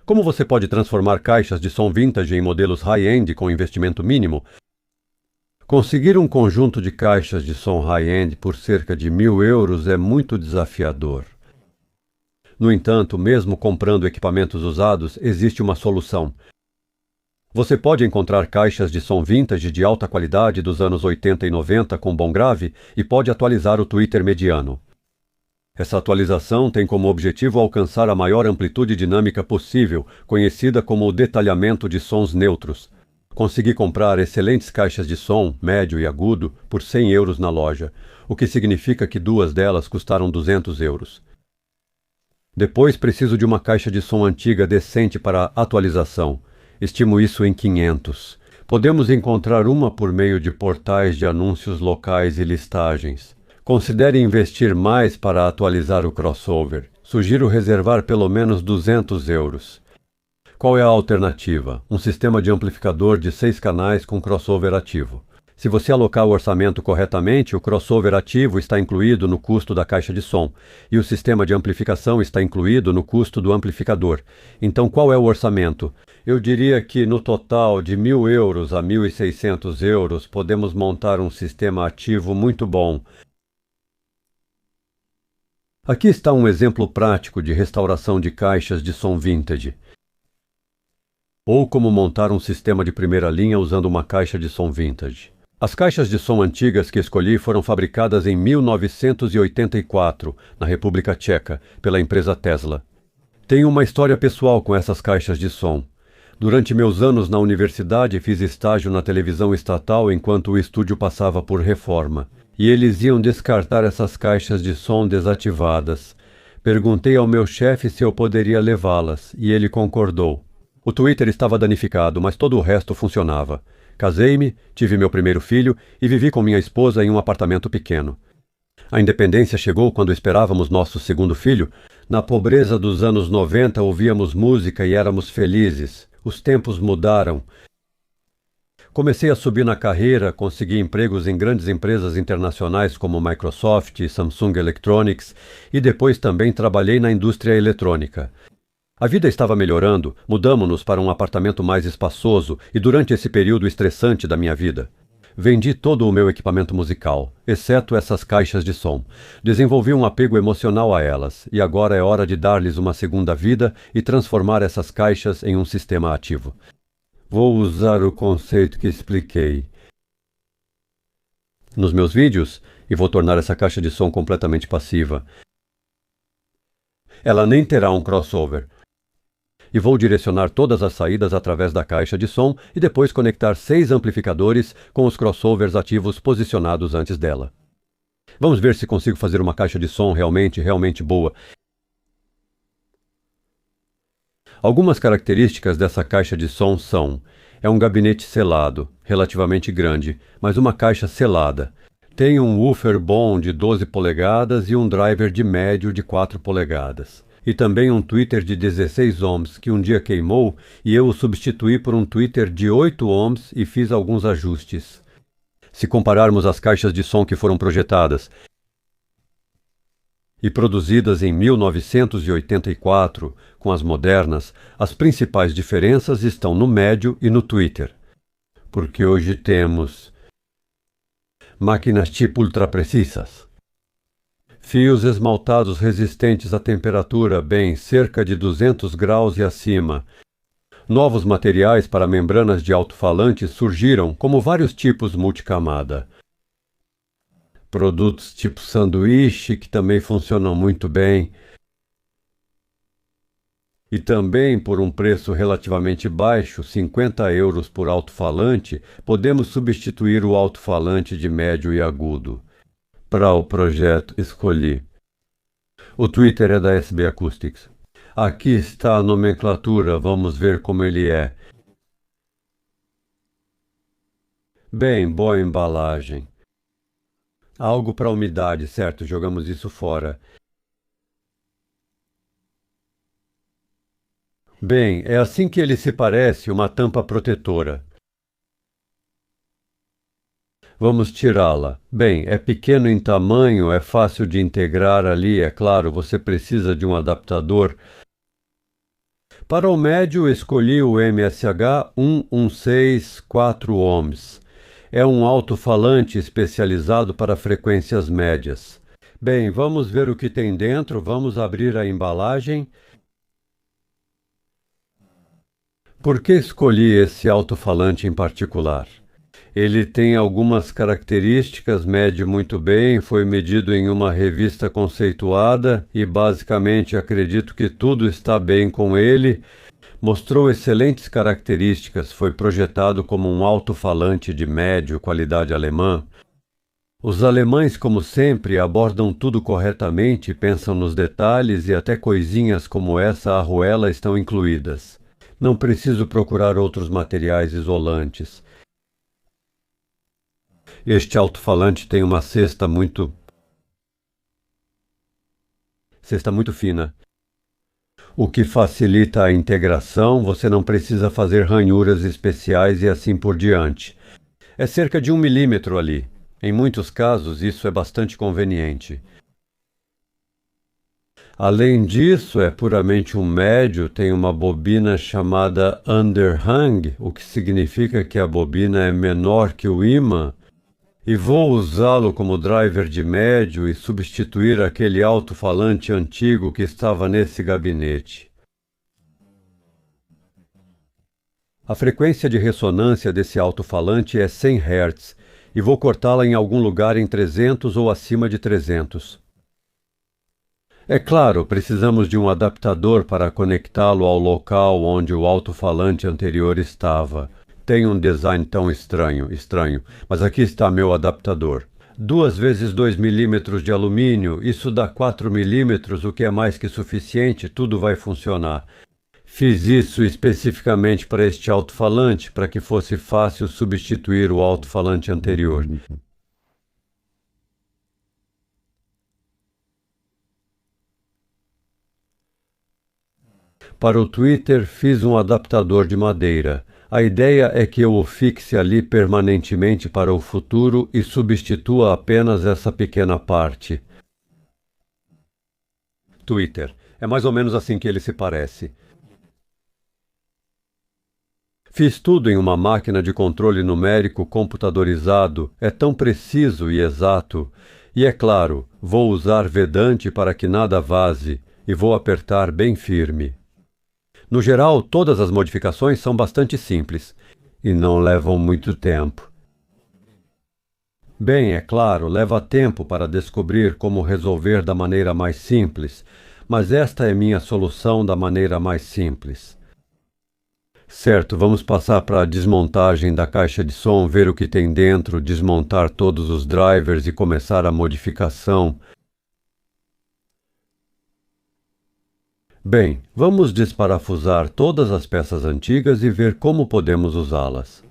Como você pode transformar caixas de som vintage em modelos high-end com investimento mínimo? Conseguir um conjunto de caixas de som high-end por cerca de €1.000 é muito desafiador. No entanto, mesmo comprando equipamentos usados, existe uma solução. Você pode encontrar caixas de som vintage de alta qualidade dos anos 80 e 90 com bom grave e pode atualizar o tweeter mediano. Essa atualização tem como objetivo alcançar a maior amplitude dinâmica possível, conhecida como o detalhamento de sons neutros. Consegui comprar excelentes caixas de som, médio e agudo, por €100 na loja, o que significa que 2 delas custaram €200. Depois preciso de uma caixa de som antiga decente para atualização. Estimo isso em 500. Podemos encontrar uma por meio de portais de anúncios locais e listagens. Considere investir mais para atualizar o crossover. Sugiro reservar pelo menos €200. Qual é a alternativa? Um sistema de amplificador de 6 canais com crossover ativo. Se você alocar o orçamento corretamente, o crossover ativo está incluído no custo da caixa de som, e o sistema de amplificação está incluído no custo do amplificador. Então, qual é o orçamento? Eu diria que, no total de €1.000 a €1.600, podemos montar um sistema ativo muito bom. Aqui está um exemplo prático de restauração de caixas de som vintage. Ou como montar um sistema de primeira linha usando uma caixa de som vintage. As caixas de som antigas que escolhi foram fabricadas em 1984, na República Tcheca, pela empresa Tesla. Tenho uma história pessoal com essas caixas de som. Durante meus anos na universidade, fiz estágio na televisão estatal enquanto o estúdio passava por reforma. E eles iam descartar essas caixas de som desativadas. Perguntei ao meu chefe se eu poderia levá-las, e ele concordou. O tweeter estava danificado, mas todo o resto funcionava. Casei-me, tive meu primeiro filho e vivi com minha esposa em um apartamento pequeno. A independência chegou quando esperávamos nosso segundo filho. Na pobreza dos anos 90 ouvíamos música e éramos felizes. Os tempos mudaram. Comecei a subir na carreira, consegui empregos em grandes empresas internacionais como Microsoft e Samsung Electronics e depois também trabalhei na indústria eletrônica. A vida estava melhorando, mudamos-nos para um apartamento mais espaçoso e durante esse período estressante da minha vida. Vendi todo o meu equipamento musical, exceto essas caixas de som. Desenvolvi um apego emocional a elas e agora é hora de dar-lhes uma segunda vida e transformar essas caixas em um sistema ativo. Vou usar o conceito que expliquei nos meus vídeos e vou tornar essa caixa de som completamente passiva. Ela nem terá um crossover. E vou direcionar todas as saídas através da caixa de som e depois conectar 6 amplificadores com os crossovers ativos posicionados antes dela. Vamos ver se consigo fazer uma caixa de som realmente boa. Algumas características dessa caixa de som são: é um gabinete selado, relativamente grande, mas uma caixa selada. Tem um woofer bom de 12 polegadas e um driver de médio de 4 polegadas. E também um tweeter de 16 ohms que um dia queimou e eu o substituí por um tweeter de 8 ohms e fiz alguns ajustes. Se compararmos as caixas de som que foram projetadas e produzidas em 1984 com as modernas, as principais diferenças estão no médio e no tweeter. Porque hoje temos máquinas chip ultra precisas, fios esmaltados resistentes à temperatura, cerca de 200 graus e acima. Novos materiais para membranas de alto-falantes surgiram, como vários tipos multicamada. Produtos tipo sanduíche, que também funcionam muito bem. E também, por um preço relativamente baixo, €50 por alto-falante, podemos substituir o alto-falante de médio e agudo. Para o projeto, escolhi. O tweeter é da SB Acoustics. Aqui está a nomenclatura, vamos ver como ele é. Boa embalagem. Algo para umidade, certo? Jogamos isso fora. É assim que ele se parece, uma tampa protetora. Vamos tirá-la. É pequeno em tamanho, é fácil de integrar ali, é claro, você precisa de um adaptador Para o médio, escolhi o MSH 1164 ohms. É um alto-falante especializado para frequências médias. Bem, vamos ver o que tem dentro, vamos abrir a embalagem. Por que escolhi esse alto-falante em particular? Ele tem algumas características, mede muito bem, foi medido em uma revista conceituada e basicamente acredito que tudo está bem com ele. Mostrou excelentes características, foi projetado como um alto-falante de médio qualidade alemã. Os alemães, como sempre, abordam tudo corretamente, pensam nos detalhes e até coisinhas como essa arruela estão incluídas. Não preciso procurar outros materiais isolantes. Este alto-falante tem uma cesta muito fina, o que facilita a integração, você não precisa fazer ranhuras especiais e assim por diante. É cerca de 1 milímetro ali. Em muitos casos, isso é bastante conveniente. Além disso, é puramente um médio, tem uma bobina chamada underhang, o que significa que a bobina é menor que o ímã, e vou usá-lo como driver de médio e substituir aquele alto-falante antigo que estava nesse gabinete. A frequência de ressonância desse alto-falante é 100 Hz, e vou cortá-la em algum lugar em 300 ou acima de 300. É claro, precisamos de um adaptador para conectá-lo ao local onde o alto-falante anterior estava. Tem um design tão estranho, mas aqui está meu adaptador. 2 vezes 2 milímetros de alumínio, isso dá 4 milímetros, o que é mais que suficiente, tudo vai funcionar. Fiz isso especificamente para este alto-falante, para que fosse fácil substituir o alto-falante anterior. Para o Twitter, fiz um adaptador de madeira. A ideia é que eu o fixe ali permanentemente para o futuro e substitua apenas essa pequena parte. Twitter. É mais ou menos assim que ele se parece. Fiz tudo em uma máquina de controle numérico computadorizado, é tão preciso e exato. E é claro, vou usar Vedante para que nada vaze, e vou apertar bem firme. No geral, todas as modificações são bastante simples, e não levam muito tempo. Bem, é claro, leva tempo para descobrir como resolver da maneira mais simples, mas esta é minha solução da maneira mais simples. Certo, vamos passar para a desmontagem da caixa de som, ver o que tem dentro, desmontar todos os drivers e começar a modificação. Bem, vamos desparafusar todas as peças antigas e ver como podemos usá-las.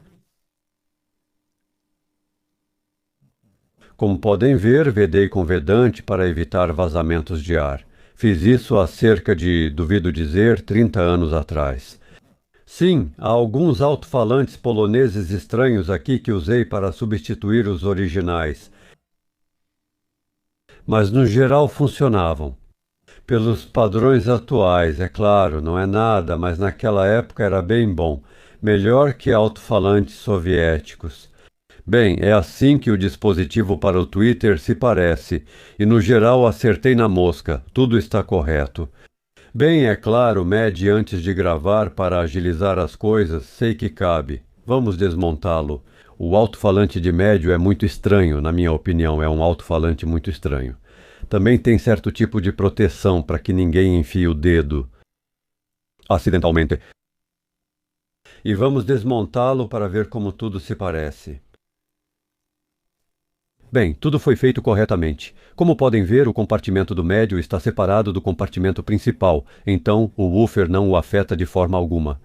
Como podem ver, vedei com Vedante para evitar vazamentos de ar. Fiz isso há cerca de, duvido dizer, 30 anos atrás. Sim, há alguns alto-falantes poloneses estranhos aqui que usei para substituir os originais. Mas no geral funcionavam. Pelos padrões atuais, é claro, não é nada, mas naquela época era bem bom. Melhor que alto-falantes soviéticos. Bem, é assim que o dispositivo para o Twitter se parece, e no geral acertei na mosca, tudo está correto. Bem, é claro, mede antes de gravar para agilizar as coisas, sei que cabe. Vamos desmontá-lo. O alto-falante de médio é muito estranho, na minha opinião, é um alto-falante muito estranho. Também tem certo tipo de proteção para que ninguém enfie o dedo acidentalmente. E vamos desmontá-lo para ver como tudo se parece. Bem, tudo foi feito corretamente. Como podem ver, o compartimento do médio está separado do compartimento principal, então o woofer não o afeta de forma alguma.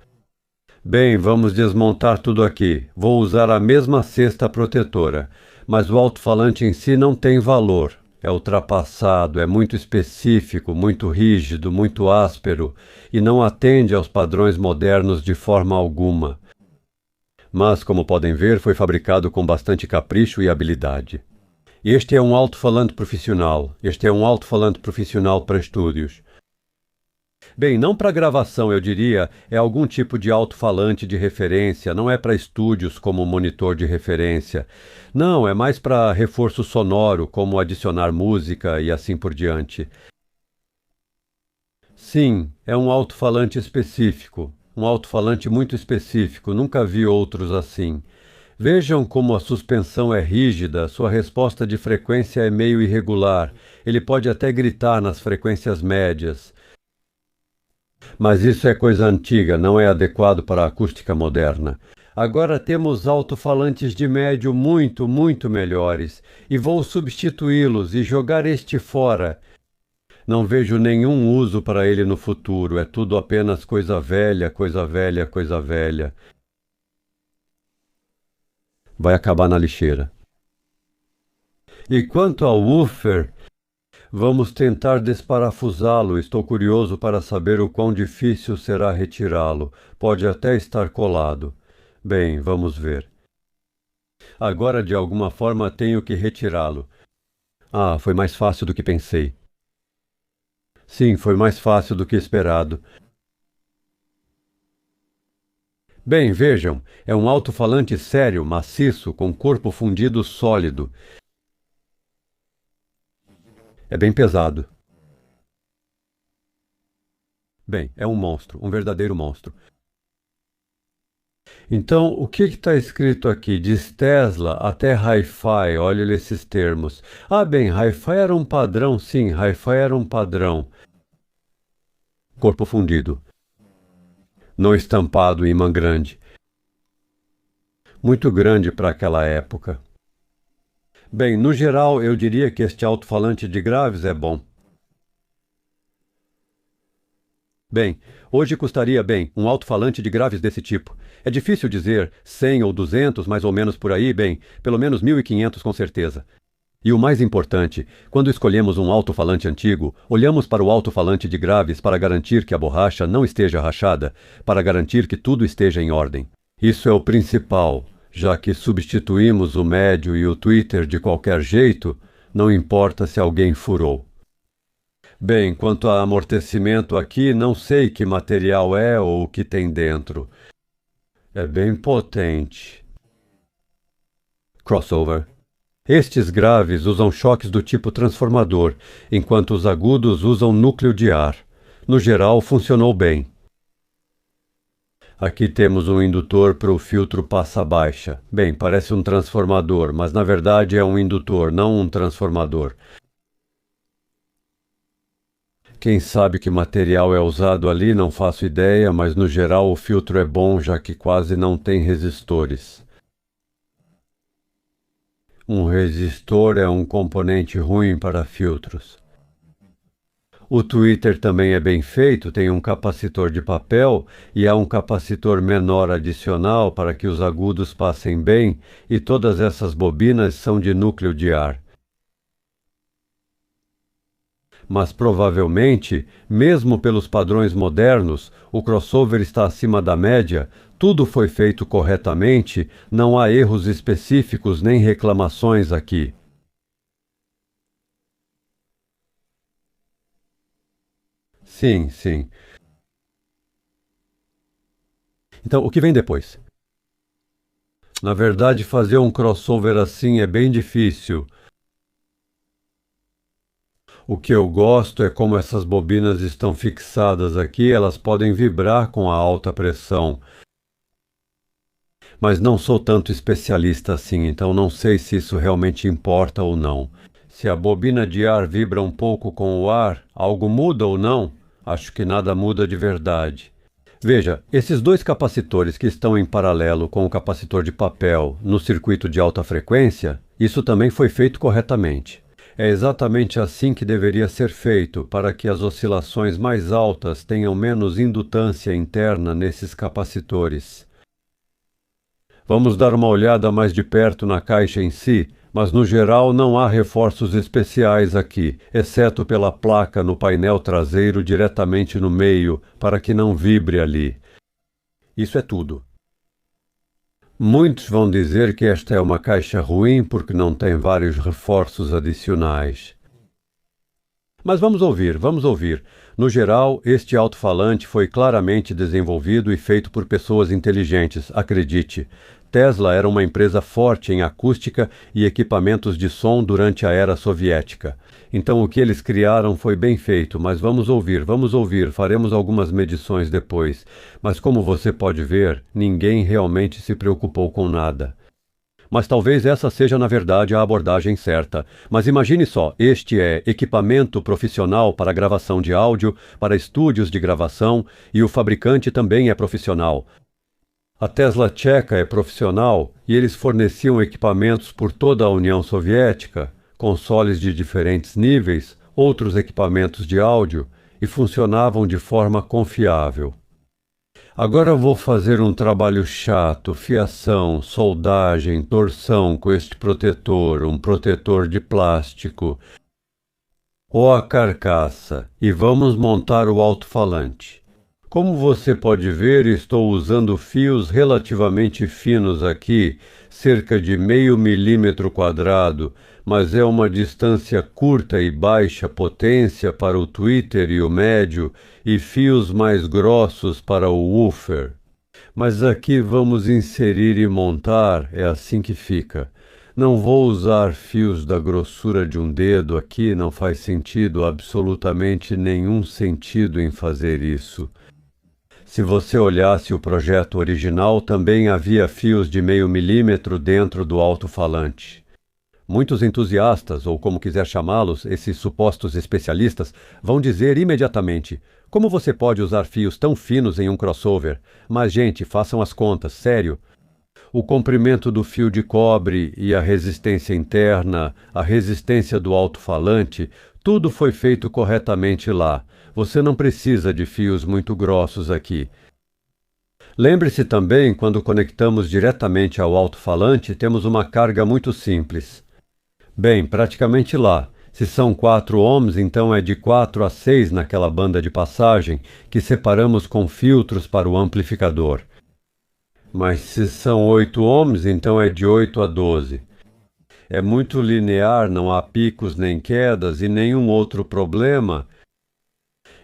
Bem, vamos desmontar tudo aqui. Vou usar a mesma cesta protetora, mas o alto-falante em si não tem valor. É ultrapassado, é muito específico, muito rígido, muito áspero e não atende aos padrões modernos de forma alguma. Mas, como podem ver, foi fabricado com bastante capricho e habilidade. Este é um alto-falante profissional. Este é um alto-falante profissional para estúdios. Bem, não para gravação, eu diria, é algum tipo de alto-falante de referência, não é para estúdios como monitor de referência. Não, é mais para reforço sonoro, como adicionar música e assim por diante. Sim, é um alto-falante específico, um alto-falante muito específico, nunca vi outros assim. Vejam como a suspensão é rígida, sua resposta de frequência é meio irregular. Ele pode até gritar nas frequências médias. Mas isso é coisa antiga, não é adequado para a acústica moderna. Agora temos alto-falantes de médio muito, muito melhores, e vou substituí-los e jogar este fora. Não vejo nenhum uso para ele no futuro, é tudo apenas coisa velha, coisa velha, coisa velha. Vai acabar na lixeira. E quanto ao woofer, vamos tentar desparafusá-lo. Estou curioso para saber o quão difícil será retirá-lo. Pode até estar colado. Bem, vamos ver. Agora, de alguma forma, tenho que retirá-lo. Ah, foi mais fácil do que pensei. Sim, foi mais fácil do que esperado. Bem, vejam, é um alto-falante sério, maciço, com corpo fundido sólido. É bem pesado. Bem, é um monstro, um verdadeiro monstro. Então, o que está escrito aqui? Diz Tesla até Hi-Fi, olha esses termos. Ah, bem, Hi-Fi era um padrão, sim, Hi-Fi era um padrão. Corpo fundido. Não estampado, imã grande. Muito grande para aquela época. Bem, no geral, eu diria que este alto-falante de graves é bom. Bem, hoje custaria bem um alto-falante de graves desse tipo. É difícil dizer 100 ou 200, mais ou menos por aí, bem, pelo menos 1.500 com certeza. E o mais importante, quando escolhemos um alto-falante antigo, olhamos para o alto-falante de graves para garantir que a borracha não esteja rachada, para garantir que tudo esteja em ordem. Isso é o principal, já que substituímos o médio e o tweeter de qualquer jeito, não importa se alguém furou. Bem, quanto a amortecimento aqui, não sei que material é ou o que tem dentro. É bem potente. Crossover. Estes graves usam choques do tipo transformador, enquanto os agudos usam núcleo de ar. No geral, funcionou bem. Aqui temos um indutor para o filtro passa-baixa. Bem, parece um transformador, mas na verdade é um indutor, não um transformador. Quem sabe que material é usado ali, não faço ideia, mas no geral o filtro é bom, já que quase não tem resistores. Um resistor é um componente ruim para filtros. O tweeter também é bem feito, tem um capacitor de papel e há um capacitor menor adicional para que os agudos passem bem, e todas essas bobinas são de núcleo de ar. Mas provavelmente, mesmo pelos padrões modernos, o crossover está acima da média, tudo foi feito corretamente, não há erros específicos nem reclamações aqui. Sim, sim. Então, o que vem depois? Na verdade, fazer um crossover assim é bem difícil. O que eu gosto é como essas bobinas estão fixadas aqui, elas podem vibrar com a alta pressão. Mas não sou tanto especialista assim, então não sei se isso realmente importa ou não. Se a bobina de ar vibra um pouco com o ar, algo muda ou não? Acho que nada muda de verdade. Veja, esses dois capacitores que estão em paralelo com o capacitor de papel no circuito de alta frequência, isso também foi feito corretamente. É exatamente assim que deveria ser feito, para que as oscilações mais altas tenham menos indutância interna nesses capacitores. Vamos dar uma olhada mais de perto na caixa em si, mas no geral não há reforços especiais aqui, exceto pela placa no painel traseiro diretamente no meio, para que não vibre ali. Isso é tudo. Muitos vão dizer que esta é uma caixa ruim porque não tem vários reforços adicionais. Mas vamos ouvir, vamos ouvir. No geral, este alto-falante foi claramente desenvolvido e feito por pessoas inteligentes, acredite. Tesla era uma empresa forte em acústica e equipamentos de som durante a era soviética. Então o que eles criaram foi bem feito, mas vamos ouvir, faremos algumas medições depois. Mas como você pode ver, ninguém realmente se preocupou com nada. Mas talvez essa seja, na verdade, a abordagem certa. Mas imagine só, este é equipamento profissional para gravação de áudio, para estúdios de gravação, e o fabricante também é profissional. A Tesla tcheca é profissional e eles forneciam equipamentos por toda a União Soviética, consoles de diferentes níveis, outros equipamentos de áudio, e funcionavam de forma confiável. Agora vou fazer um trabalho chato, fiação, soldagem, torção com este protetor, um protetor de plástico, ou a carcaça, e vamos montar o alto-falante. Como você pode ver, estou usando fios relativamente finos aqui, cerca de meio milímetro quadrado, mas é uma distância curta e baixa potência para o tweeter e o médio, e fios mais grossos para o woofer. Mas aqui vamos inserir e montar, é assim que fica. Não vou usar fios da grossura de um dedo aqui, não faz sentido, absolutamente nenhum sentido em fazer isso. Se você olhasse o projeto original, também havia fios de meio milímetro dentro do alto-falante. Muitos entusiastas, ou como quiser chamá-los, esses supostos especialistas, vão dizer imediatamente: como você pode usar fios tão finos em um crossover? Mas, gente, façam as contas, sério. O comprimento do fio de cobre e a resistência interna, a resistência do alto-falante, tudo foi feito corretamente lá. Você não precisa de fios muito grossos aqui. Lembre-se também, quando conectamos diretamente ao alto-falante, temos uma carga muito simples. Bem, praticamente lá. Se são 4 ohms, então é de 4 a 6 naquela banda de passagem, que separamos com filtros para o amplificador. Mas se são 8 ohms, então é de 8 a 12. É muito linear, não há picos nem quedas e nenhum outro problema.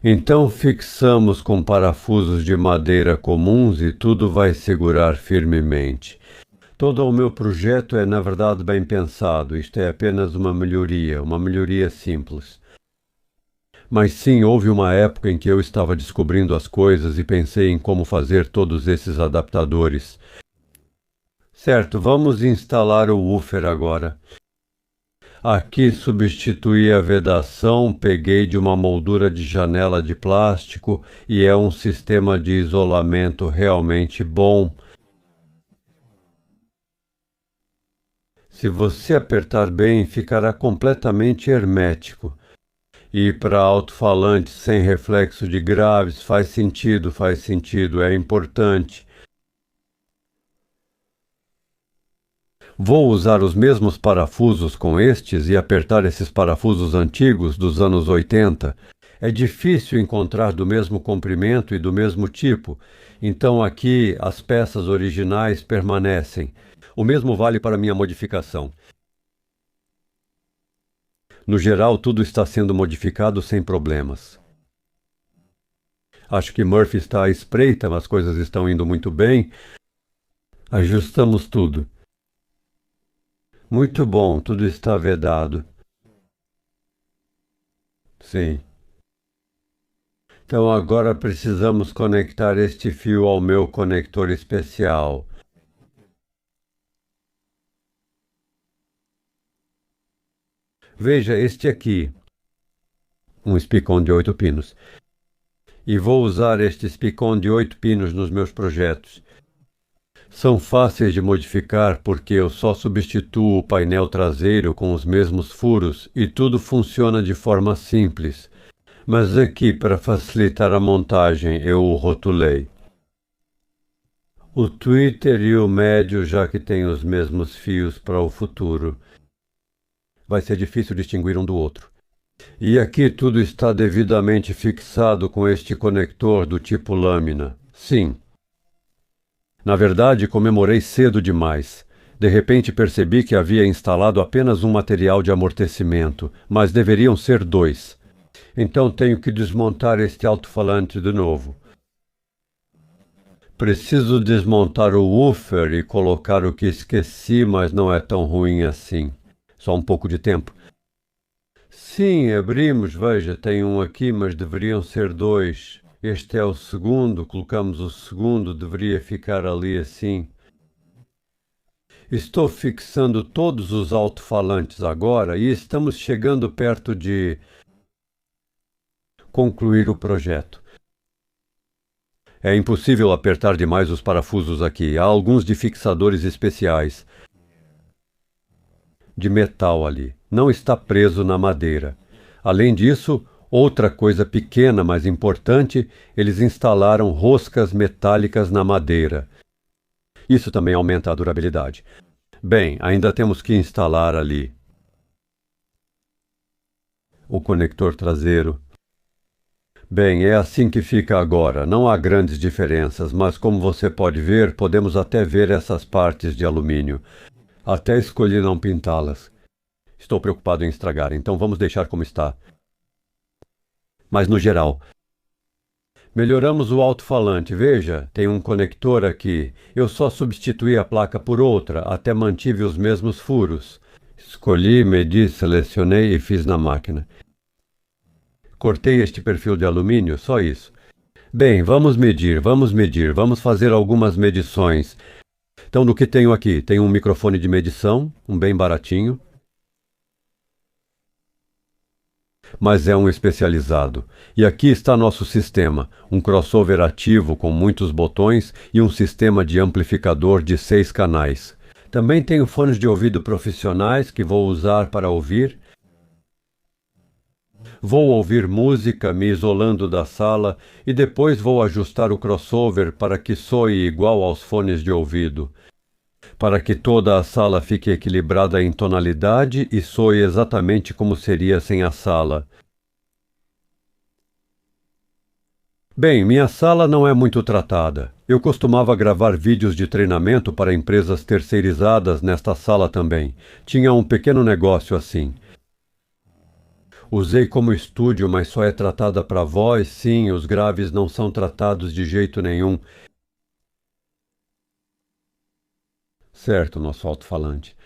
Então fixamos com parafusos de madeira comuns e tudo vai segurar firmemente. Todo o meu projeto é, na verdade, bem pensado. Isto é apenas uma melhoria simples. Mas sim, houve uma época em que eu estava descobrindo as coisas e pensei em como fazer todos esses adaptadores. Certo, vamos instalar o woofer agora. Aqui substituí a vedação, peguei de uma moldura de janela de plástico e é um sistema de isolamento realmente bom. Se você apertar bem, ficará completamente hermético. E para alto-falante sem reflexo de graves faz sentido, é importante. Vou usar os mesmos parafusos com estes e apertar esses parafusos antigos dos anos 80. É difícil encontrar do mesmo comprimento e do mesmo tipo, então aqui as peças originais permanecem. O mesmo vale para minha modificação. No geral, tudo está sendo modificado sem problemas. Acho que Murphy está à espreita, mas as coisas estão indo muito bem. Ajustamos tudo. Muito bom, tudo está vedado. Sim. Então agora precisamos conectar este fio ao meu conector especial. Veja este aqui, um Spicon de 8 pinos. E vou usar este Spicon de 8 pinos nos meus projetos. São fáceis de modificar porque eu só substituo o painel traseiro com os mesmos furos e tudo funciona de forma simples. Mas aqui, para facilitar a montagem, eu o rotulei. O tweeter e o médio, já que têm os mesmos fios para o futuro. Vai ser difícil distinguir um do outro. E aqui tudo está devidamente fixado com este conector do tipo lâmina. Sim. Na verdade, comemorei cedo demais. De repente percebi que havia instalado apenas um material de amortecimento, mas deveriam ser 2. Então tenho que desmontar este alto-falante de novo. Preciso desmontar o woofer e colocar o que esqueci, mas não é tão ruim assim. Só um pouco de tempo. Sim, abrimos, veja, tem um aqui, mas deveriam ser dois. Este é o segundo, colocamos o segundo, deveria ficar ali assim. Estou fixando todos os alto-falantes agora e estamos chegando perto de concluir o projeto. É impossível apertar demais os parafusos aqui. Há alguns de fixadores especiais de metal ali. Não está preso na madeira. Além disso, outra coisa pequena, mas importante, eles instalaram roscas metálicas na madeira. Isso também aumenta a durabilidade. Bem, ainda temos que instalar ali o conector traseiro. Bem, é assim que fica agora. Não há grandes diferenças, mas como você pode ver, podemos até ver essas partes de alumínio. Até escolhi não pintá-las. Estou preocupado em estragar, então vamos deixar como está. Mas no geral, melhoramos o alto-falante. Veja, tem um conector aqui. Eu só substituí a placa por outra, até mantive os mesmos furos. Escolhi, medi, selecionei e fiz na máquina. Cortei este perfil de alumínio, só isso. Bem, vamos medir, vamos fazer algumas medições. Então, do que tenho aqui? Tenho um microfone de medição, um bem baratinho. Mas é um especializado. E aqui está nosso sistema, um crossover ativo com muitos botões e um sistema de amplificador de 6 canais. Também tenho fones de ouvido profissionais que vou usar para ouvir. Vou ouvir música me isolando da sala e depois vou ajustar o crossover para que soe igual aos fones de ouvido, para que toda a sala fique equilibrada em tonalidade e soe exatamente como seria sem a sala. Bem, minha sala não é muito tratada. Eu costumava gravar vídeos de treinamento para empresas terceirizadas nesta sala também. Tinha um pequeno negócio assim. Usei como estúdio, mas só é tratada para voz, sim, os graves não são tratados de jeito nenhum. Certo, nosso alto-falante.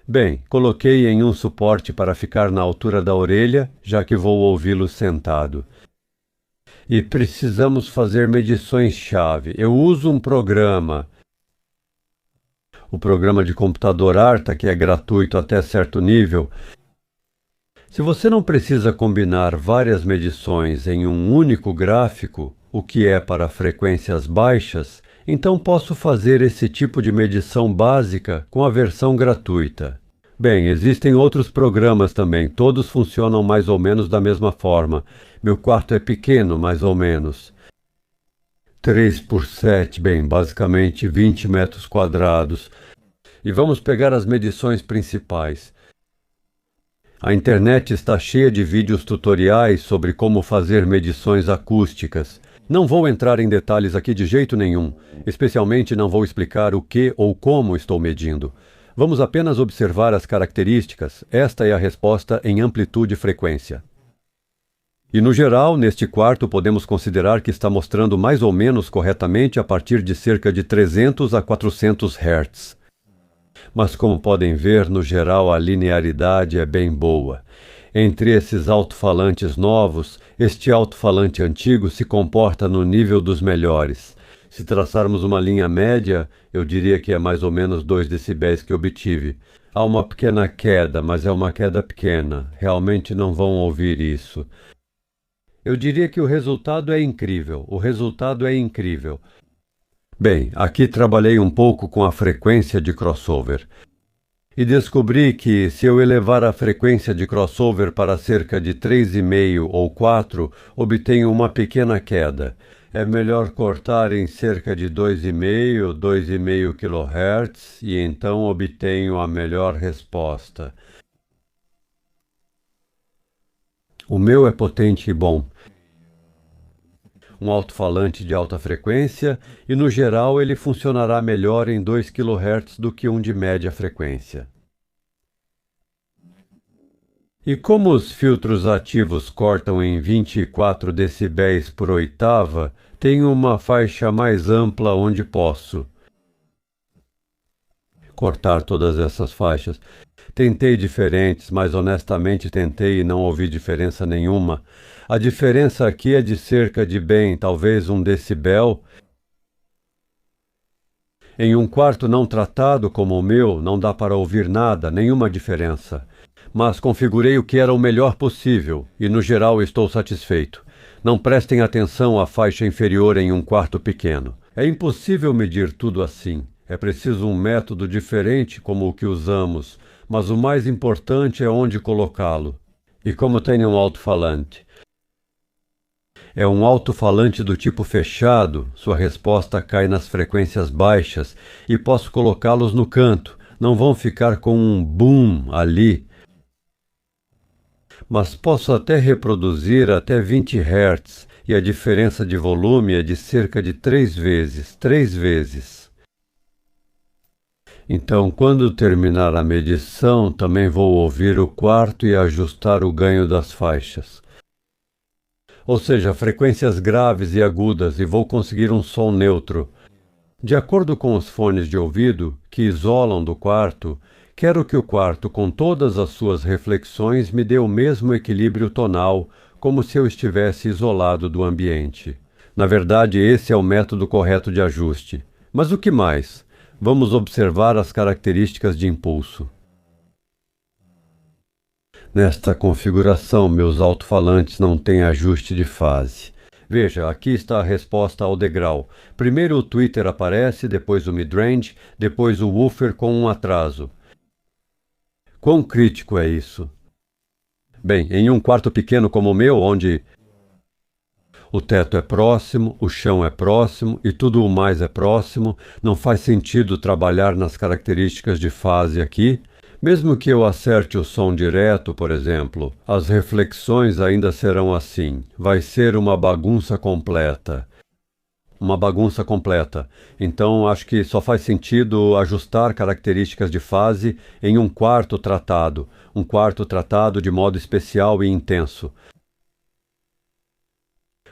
Bem, coloquei em um suporte para ficar na altura da orelha, já que vou ouvi-lo sentado. E precisamos fazer medições-chave. Eu uso um programa, o programa de computador Arta, que é gratuito até certo nível. Se você não precisa combinar várias medições em um único gráfico, o que é para frequências baixas, então posso fazer esse tipo de medição básica com a versão gratuita. Bem, existem outros programas também, todos funcionam mais ou menos da mesma forma. Meu quarto é pequeno, mais ou menos. 3 por 7, bem, basicamente 20 metros quadrados. E vamos pegar as medições principais. A internet está cheia de vídeos tutoriais sobre como fazer medições acústicas. Não vou entrar em detalhes aqui de jeito nenhum, especialmente não vou explicar o que ou como estou medindo. Vamos apenas observar as características. Esta é a resposta em amplitude e frequência. E no geral, neste quarto, podemos considerar que está mostrando mais ou menos corretamente a partir de cerca de 300 a 400 Hz. Mas como podem ver, no geral a linearidade é bem boa. Entre esses alto-falantes novos, este alto-falante antigo se comporta no nível dos melhores. Se traçarmos uma linha média, eu diria que é mais ou menos 2 decibéis que obtive. Há uma pequena queda, mas é uma queda pequena. Realmente não vão ouvir isso. Eu diria que o resultado é incrível. Bem, aqui trabalhei um pouco com a frequência de crossover. E descobri que, se eu elevar a frequência de crossover para cerca de 3,5 ou 4, obtenho uma pequena queda. É melhor cortar em cerca de 2,5 kHz e então obtenho a melhor resposta. O meu é potente e bom. Um alto-falante de alta frequência e, no geral, ele funcionará melhor em 2 kHz do que um de média frequência. E como os filtros ativos cortam em 24 decibéis por oitava, tenho uma faixa mais ampla onde posso cortar todas essas faixas. Tentei diferentes, mas honestamente tentei e não ouvi diferença nenhuma. A diferença aqui é de cerca de talvez 1 decibel. Em um quarto não tratado como o meu, não dá para ouvir nada, nenhuma diferença. Mas configurei o que era o melhor possível e, no geral, estou satisfeito. Não prestem atenção à faixa inferior em um quarto pequeno. É impossível medir tudo assim. É preciso um método diferente como o que usamos, mas o mais importante é onde colocá-lo. E como tenho um alto-falante? É um alto-falante do tipo fechado, sua resposta cai nas frequências baixas e posso colocá-los no canto. Não vão ficar com um boom ali, mas posso até reproduzir até 20 Hz e a diferença de volume é de cerca de 3 vezes. Então, quando terminar a medição, também vou ouvir o quarto e ajustar o ganho das faixas. Ou seja, frequências graves e agudas, e vou conseguir um som neutro. De acordo com os fones de ouvido, que isolam do quarto, quero que o quarto, com todas as suas reflexões, me dê o mesmo equilíbrio tonal, como se eu estivesse isolado do ambiente. Na verdade, esse é o método correto de ajuste. Mas o que mais? Vamos observar as características de impulso. Nesta configuração, meus alto-falantes não têm ajuste de fase. Veja, aqui está a resposta ao degrau. Primeiro o tweeter aparece, depois o midrange, depois o woofer com um atraso. Quão crítico é isso? Bem, em um quarto pequeno como o meu, onde o teto é próximo, o chão é próximo e tudo o mais é próximo, não faz sentido trabalhar nas características de fase aqui. Mesmo que eu acerte o som direto, por exemplo, as reflexões ainda serão assim. Vai ser uma bagunça completa. Uma bagunça completa. Então, acho que só faz sentido ajustar características de fase em um quarto tratado de modo especial e intenso.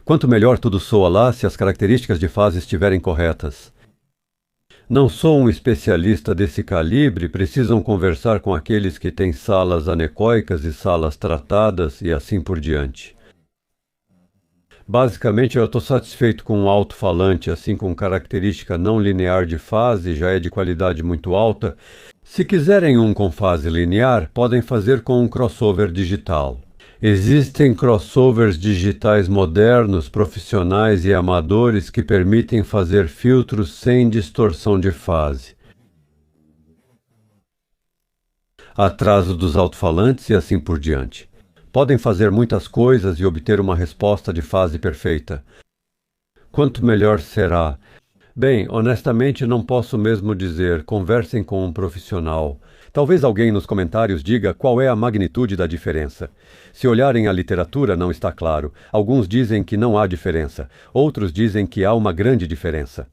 Quanto melhor tudo soa lá se as características de fase estiverem corretas. Não sou um especialista desse calibre, precisam conversar com aqueles que têm salas anecoicas e salas tratadas e assim por diante. Basicamente, eu estou satisfeito com um alto-falante, assim com característica não linear de fase, já é de qualidade muito alta. Se quiserem um com fase linear, podem fazer com um crossover digital. Existem crossovers digitais modernos, profissionais e amadores que permitem fazer filtros sem distorção de fase, atraso dos alto-falantes e assim por diante. Podem fazer muitas coisas e obter uma resposta de fase perfeita. Quanto melhor será? Bem, honestamente não posso mesmo dizer, conversem com um profissional. Talvez alguém nos comentários diga qual é a magnitude da diferença. Se olharem a literatura, não está claro. Alguns dizem que não há diferença, outros dizem que há uma grande diferença.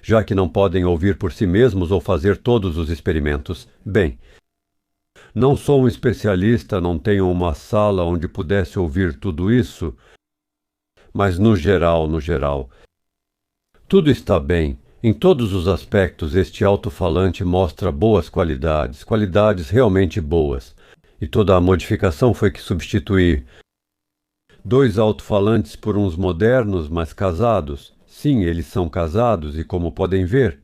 Já que não podem ouvir por si mesmos ou fazer todos os experimentos, bem, não sou um especialista, não tenho uma sala onde pudesse ouvir tudo isso, mas no geral, tudo está bem. Em todos os aspectos, este alto-falante mostra boas qualidades, qualidades realmente boas. E toda a modificação foi que substituí 2 alto-falantes por uns modernos, mas casados. Sim, eles são casados e como podem ver.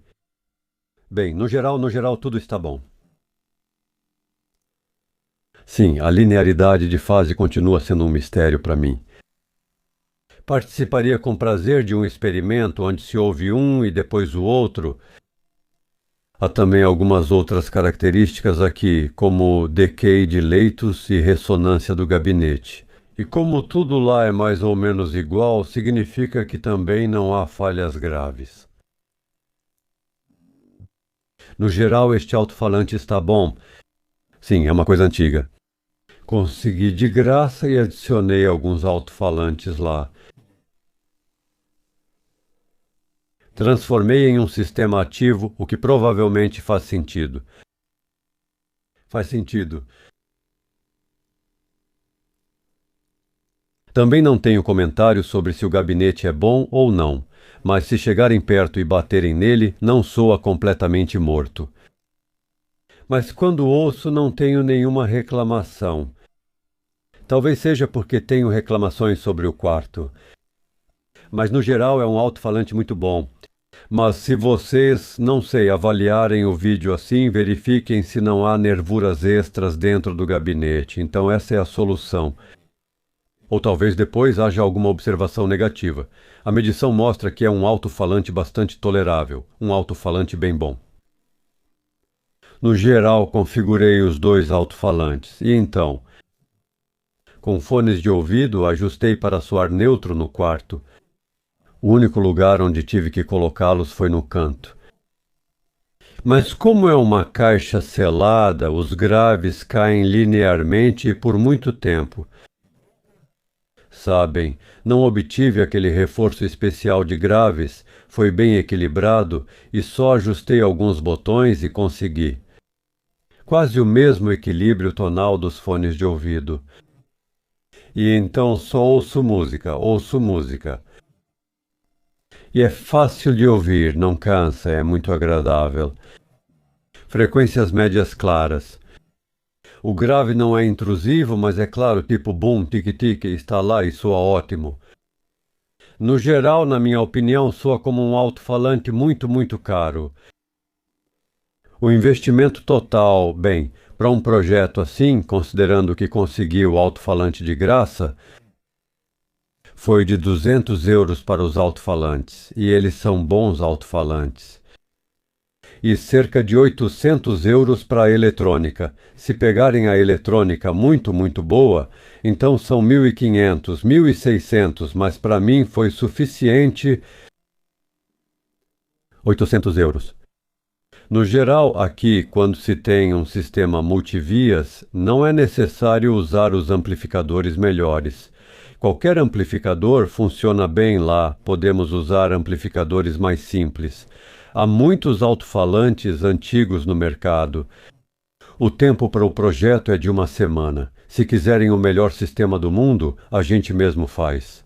Bem, no geral, tudo está bom. Sim, a linearidade de fase continua sendo um mistério para mim. Participaria com prazer de um experimento onde se ouve um e depois o outro. Há também algumas outras características aqui, como decay de leitos e ressonância do gabinete. E como tudo lá é mais ou menos igual, significa que também não há falhas graves. No geral, este alto-falante está bom. Sim, é uma coisa antiga. Consegui de graça e adicionei alguns alto-falantes lá. Transformei em um sistema ativo, o que provavelmente faz sentido. Faz sentido. Também não tenho comentário sobre se o gabinete é bom ou não, mas se chegarem perto e baterem nele, não soa completamente morto. Mas quando ouço, não tenho nenhuma reclamação. Talvez seja porque tenho reclamações sobre o quarto. Mas no geral é um alto-falante muito bom. Mas se vocês, não sei, avaliarem o vídeo assim, verifiquem se não há nervuras extras dentro do gabinete. Então essa é a solução. Ou talvez depois haja alguma observação negativa. A medição mostra que é um alto-falante bastante tolerável, um alto-falante bem bom. No geral, configurei os dois alto-falantes. E então, com fones de ouvido, ajustei para soar neutro no quarto. O único lugar onde tive que colocá-los foi no canto. Mas como é uma caixa selada, os graves caem linearmente e por muito tempo. Sabem, não obtive aquele reforço especial de graves, foi bem equilibrado e só ajustei alguns botões e consegui. Quase o mesmo equilíbrio tonal dos fones de ouvido. E então só ouço música, ouço música. E é fácil de ouvir, não cansa, é muito agradável. Frequências médias claras. O grave não é intrusivo, mas é claro, tipo boom, tic-tic, está lá e soa ótimo. No geral, na minha opinião, soa como um alto-falante muito, muito caro. O investimento total, bem, para um projeto assim, considerando que consegui o alto-falante de graça, foi de 200 euros para os alto-falantes, e eles são bons alto-falantes. E cerca de 800 euros para a eletrônica. Se pegarem a eletrônica muito, muito boa, então são 1.500, 1.600, mas para mim foi suficiente 800 euros. No geral, aqui, quando se tem um sistema multivias, não é necessário usar os amplificadores melhores. Qualquer amplificador funciona bem lá, podemos usar amplificadores mais simples. Há muitos alto-falantes antigos no mercado. O tempo para o projeto é de 1 semana. Se quiserem o melhor sistema do mundo, a gente mesmo faz.